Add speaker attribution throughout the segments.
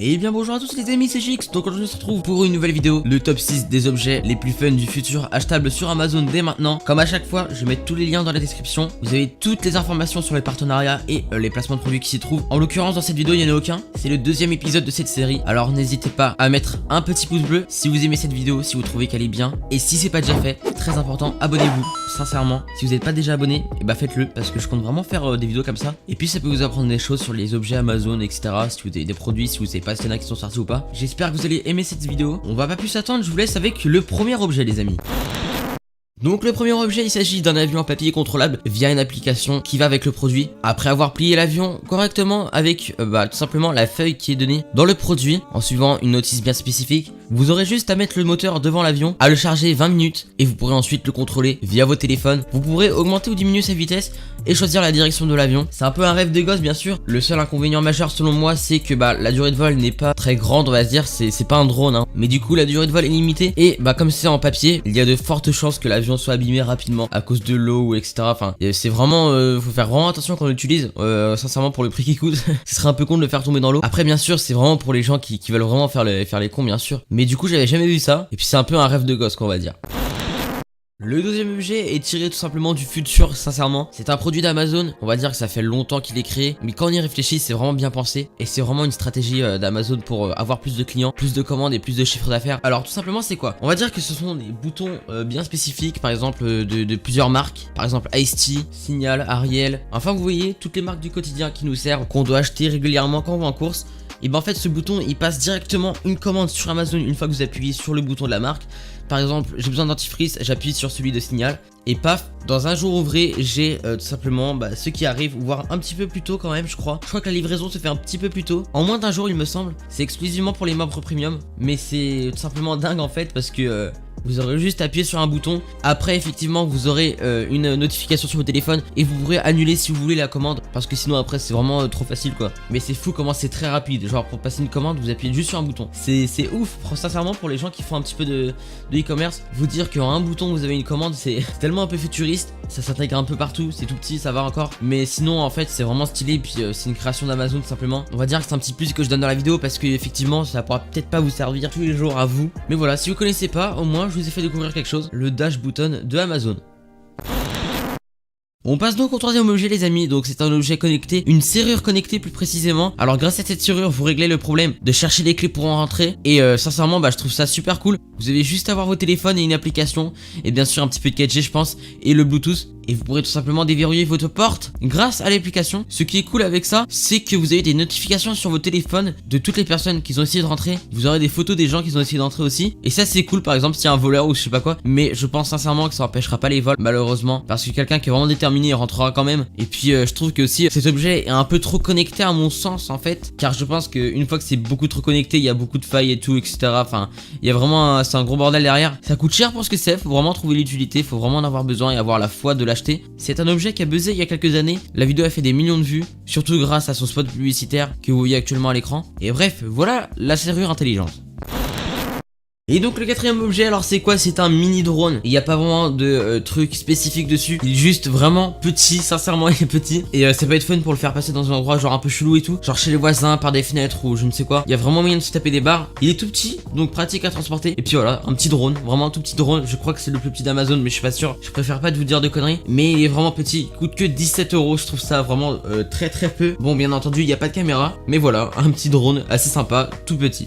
Speaker 1: Et bien bonjour à tous les amis, c'est Jix. Donc aujourd'hui on se retrouve pour une nouvelle vidéo, le top 6 des objets les plus fun du futur achetables sur Amazon dès maintenant. Comme à chaque fois, je vais mettre tous les liens dans la description. Vous avez toutes les informations sur les partenariats et les placements de produits qui s'y trouvent. En l'occurrence dans cette vidéo il n'y en a aucun, c'est le deuxième épisode de cette série. Alors n'hésitez pas à mettre un petit pouce bleu si vous aimez cette vidéo, si vous trouvez qu'elle est bien. Et si c'est pas déjà fait, c'est très important, abonnez-vous. Sincèrement, si vous n'êtes pas déjà abonné, et bah faites-le parce que je compte vraiment faire des vidéos comme ça. Et puis ça peut vous apprendre des choses sur les objets Amazon, etc. Si vous avez des produits, si vous savez pas s'il y en a qui sont sortis ou pas. J'espère que vous allez aimer cette vidéo. On va pas plus attendre, je vous laisse avec le premier objet les amis. Donc le premier objet, il s'agit d'un avion en papier contrôlable via une application qui va avec le produit. Après avoir plié l'avion correctement avec tout simplement la feuille qui est donnée dans le produit en suivant une notice bien spécifique, vous aurez juste à mettre le moteur devant l'avion, à le charger 20 minutes et vous pourrez ensuite le contrôler via vos téléphones. Vous pourrez augmenter ou diminuer sa vitesse et choisir la direction de l'avion. C'est un peu un rêve de gosse bien sûr. Le seul inconvénient majeur selon moi, c'est que la durée de vol n'est pas très grande, on va se dire, c'est pas un drone hein. Mais du coup la durée de vol est limitée et comme c'est en papier, il y a de fortes chances que l'avion soit abîmé rapidement à cause de l'eau ou etc. Enfin c'est vraiment faut faire vraiment attention quand on l'utilise. Sincèrement pour le prix qui coûte ce serait un peu con de le faire tomber dans l'eau. Après bien sûr c'est vraiment pour les gens qui veulent vraiment faire les cons bien sûr. Mais du coup j'avais jamais vu ça et puis c'est un peu un rêve de gosse qu'on va dire. Le deuxième objet est tiré tout simplement du futur, sincèrement. C'est un produit d'Amazon, on va dire que ça fait longtemps qu'il est créé, mais quand on y réfléchit, c'est vraiment bien pensé. Et c'est vraiment une stratégie d'Amazon pour avoir plus de clients, plus de commandes et plus de chiffre d'affaires. Alors tout simplement c'est quoi? On va dire que ce sont des boutons bien spécifiques, par exemple de plusieurs marques. Par exemple Ice-T, Signal, Ariel. Enfin vous voyez, toutes les marques du quotidien qui nous servent, qu'on doit acheter régulièrement quand on va en course. Et en fait ce bouton il passe directement une commande sur Amazon une fois que vous appuyez sur le bouton de la marque. Par exemple j'ai besoin de dentifrice, j'appuie sur celui de Signal et paf, dans un jour ouvré j'ai tout simplement ce qui arrive, voire un petit peu plus tôt quand même je crois. Je crois que la livraison se fait un petit peu plus tôt, en moins d'un jour il me semble. C'est exclusivement pour les membres premium, mais c'est tout simplement dingue en fait parce que vous aurez juste appuyé sur un bouton. Après effectivement vous aurez une notification sur vos téléphones et vous pourrez annuler si vous voulez la commande. Parce que sinon après c'est vraiment trop facile quoi. Mais c'est fou comment c'est très rapide. Genre pour passer une commande vous appuyez juste sur un bouton. C'est ouf sincèrement pour les gens qui font un petit peu de e-commerce. Vous dire qu'en un bouton vous avez une commande c'est tellement un peu futuriste. Ça s'intègre un peu partout, c'est tout petit, ça va encore. Mais sinon en fait c'est vraiment stylé. Puis c'est une création d'Amazon tout simplement. On va dire que c'est un petit plus que je donne dans la vidéo parce que effectivement ça pourra peut-être pas vous servir tous les jours à vous. Mais voilà, si vous connaissez pas, au moins je vous ai fait découvrir quelque chose, le Dash Button de Amazon. On passe donc au troisième objet les amis, donc c'est un objet connecté, une serrure connectée plus précisément. Alors grâce à cette serrure vous réglez le problème de chercher les clés pour en rentrer et sincèrement je trouve ça super cool. Vous avez juste à avoir vos téléphones et une application et bien sûr un petit peu de 4G je pense et le Bluetooth. Et vous pourrez tout simplement déverrouiller votre porte grâce à l'application. Ce qui est cool avec ça, c'est que vous avez des notifications sur vos téléphones de toutes les personnes qui ont essayé de rentrer. Vous aurez des photos des gens qui ont essayé d'entrer aussi. Et ça c'est cool par exemple s'il y a un voleur ou je sais pas quoi. Mais je pense sincèrement que ça empêchera pas les vols malheureusement. Parce que quelqu'un qui est vraiment déterminé rentrera quand même. Et puis je trouve que aussi cet objet est un peu trop connecté à mon sens en fait. Car je pense qu'une fois que c'est beaucoup trop connecté, il y a beaucoup de failles et tout etc. Enfin il y a vraiment c'est un gros bordel derrière. Ça coûte cher pour ce que c'est. Faut vraiment trouver l'utilité. Faut vraiment en avoir besoin et avoir la foi de l'acheter. C'est un objet qui a buzzé il y a quelques années, la vidéo a fait des millions de vues, surtout grâce à son spot publicitaire que vous voyez actuellement à l'écran. Et bref, voilà la serrure intelligente. Et donc le quatrième objet, alors c'est quoi? C'est un mini drone. Il n'y a pas vraiment de truc spécifique dessus. Il est juste vraiment petit, sincèrement il est petit. Et ça peut être fun pour le faire passer dans un endroit genre un peu chelou et tout. Genre chez les voisins, par des fenêtres ou je ne sais quoi. Il y a vraiment moyen de se taper des barres. Il est tout petit, donc pratique à transporter. Et puis voilà, un petit drone, vraiment un tout petit drone. Je crois que c'est le plus petit d'Amazon mais je suis pas sûr. Je préfère pas de vous dire de conneries. Mais il est vraiment petit, il coûte que 17 €. Je trouve ça vraiment très peu. Bon bien entendu il n'y a pas de caméra. Mais voilà, un petit drone assez sympa, tout petit.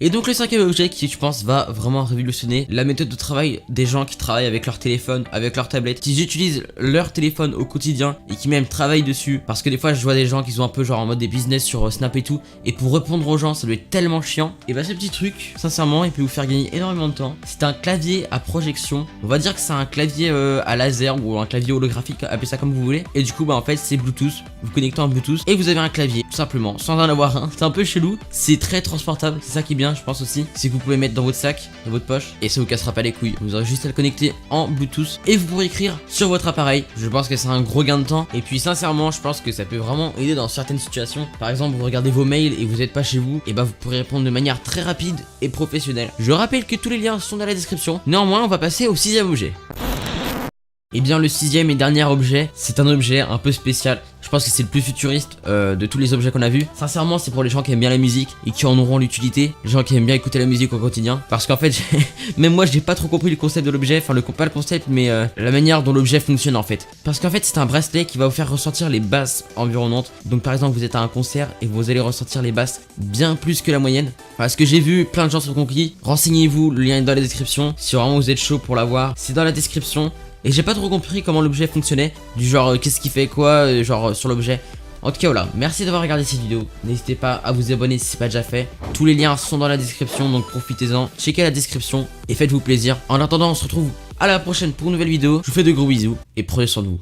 Speaker 1: Et donc le cinquième objet qui je pense va vraiment révolutionner la méthode de travail des gens qui travaillent avec leur téléphone, avec leur tablette, qui utilisent leur téléphone au quotidien et qui même travaillent dessus. Parce que des fois je vois des gens qui sont un peu genre en mode des business sur Snap et tout. Et pour répondre aux gens ça doit être tellement chiant. Et ce petit truc sincèrement il peut vous faire gagner énormément de temps. C'est un clavier à projection. On va dire que c'est un clavier à laser ou un clavier holographique, appelez ça comme vous voulez. Et du coup en fait c'est Bluetooth. Vous connectez en Bluetooth et vous avez un clavier tout simplement sans en avoir un. C'est un peu chelou. C'est très transportable, c'est ça qui est bien je pense aussi, c'est que vous pouvez mettre dans votre sac, dans votre poche et ça vous cassera pas les couilles. Vous aurez juste à le connecter en Bluetooth et vous pourrez écrire sur votre appareil. Je pense que c'est un gros gain de temps et puis sincèrement je pense que ça peut vraiment aider dans certaines situations. Par exemple vous regardez vos mails et vous n'êtes pas chez vous et vous pourrez répondre de manière très rapide et professionnelle. Je rappelle que tous les liens sont dans la description. Néanmoins on va passer au sixième objet. Et bien le sixième et dernier objet, c'est un objet un peu spécial. Je pense que c'est le plus futuriste de tous les objets qu'on a vus. Sincèrement, c'est pour les gens qui aiment bien la musique et qui en auront l'utilité. Les gens qui aiment bien écouter la musique au quotidien. Parce qu'en fait, même moi, j'ai pas trop compris le concept de l'objet. Enfin, pas le concept, mais la manière dont l'objet fonctionne en fait. Parce qu'en fait, c'est un bracelet qui va vous faire ressentir les basses environnantes. Donc par exemple, vous êtes à un concert et vous allez ressentir les basses bien plus que la moyenne. Enfin, ce que j'ai vu, plein de gens sont conquis. Renseignez-vous, le lien est dans la description. Si vraiment vous êtes chaud pour l'avoir, c'est dans la description. Et j'ai pas trop compris comment l'objet fonctionnait. Du genre, qu'est-ce qui fait quoi, genre sur l'objet. En tout cas, voilà. Merci d'avoir regardé cette vidéo. N'hésitez pas à vous abonner si c'est pas déjà fait. Tous les liens sont dans la description, donc profitez-en. Checkez la description et faites-vous plaisir. En attendant, on se retrouve à la prochaine pour une nouvelle vidéo. Je vous fais de gros bisous et prenez soin de vous.